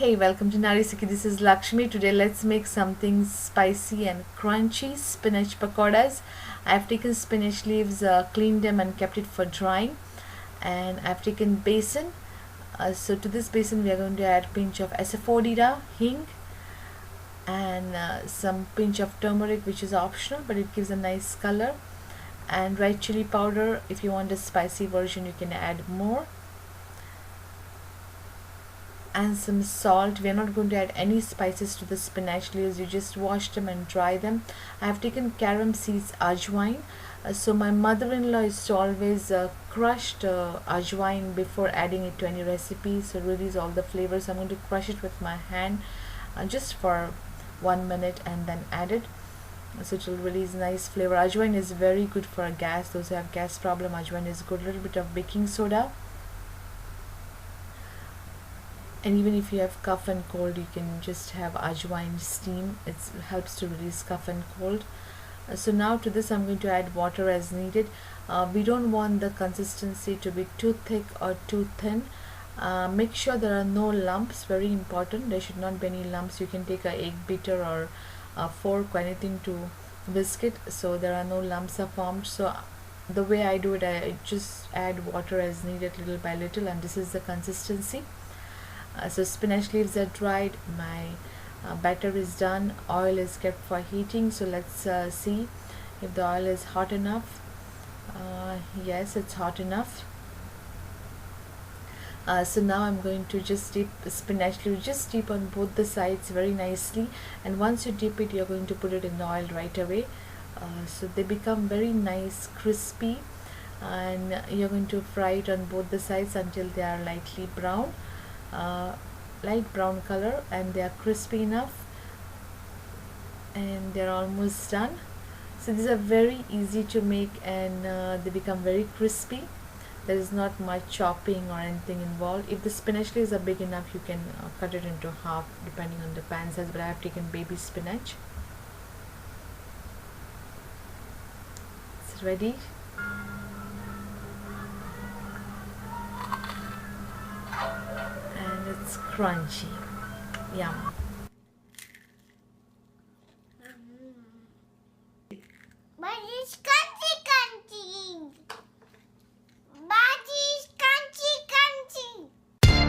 Hey, welcome to Narisiki. This is Lakshmi. Today let's make something spicy and crunchy spinach pakoras. I've taken spinach leaves, cleaned them and kept it for drying. And I've taken besan. So to this besan we are going to add a pinch of asafetida, hing, and some pinch of turmeric, which is optional but it gives a nice color, and red chili powder. If you want a spicy version you can add more, and some salt. We are not going to add any spices to the spinach leaves. You just wash them and dry them. I have taken carom seeds, ajwain. So my mother-in-law used to always crushed ajwain before adding it to any recipe, so it release all the flavors. I'm going to crush it with my hand just for 1 minute and then add it, so it will release nice flavor. Ajwain is very good for gas. Those who have gas problem, ajwain is good. A little bit of baking soda, and even if you have cough and cold you can just have ajwain steam. It helps to release cough and cold. So now to this I'm going to add water as needed. We don't want the consistency to be too thick or too thin. Make sure there are no lumps, very important. There should not be any lumps. You can take a egg beater or a fork or anything to whisk it so there are no lumps are formed. So the way I do it, I just add water as needed, little by little, and this is the consistency. So spinach leaves are dried, my batter is done, oil is kept for heating. So let's see if the oil is hot enough. Yes, it's hot enough. So now I'm going to just dip spinach leaf, just dip on both the sides very nicely, and once you dip it you're going to put it in the oil right away, so they become very nice crispy, and you're going to fry it on both the sides until they are lightly brown, light brown color, and they are crispy enough, and they're almost done. So these are very easy to make, and they become very crispy. There is not much chopping or anything involved. If the spinach leaves are big enough you can cut it into half depending on the pan size, but I have taken baby spinach. It's ready. And it's crunchy. Yum. But it's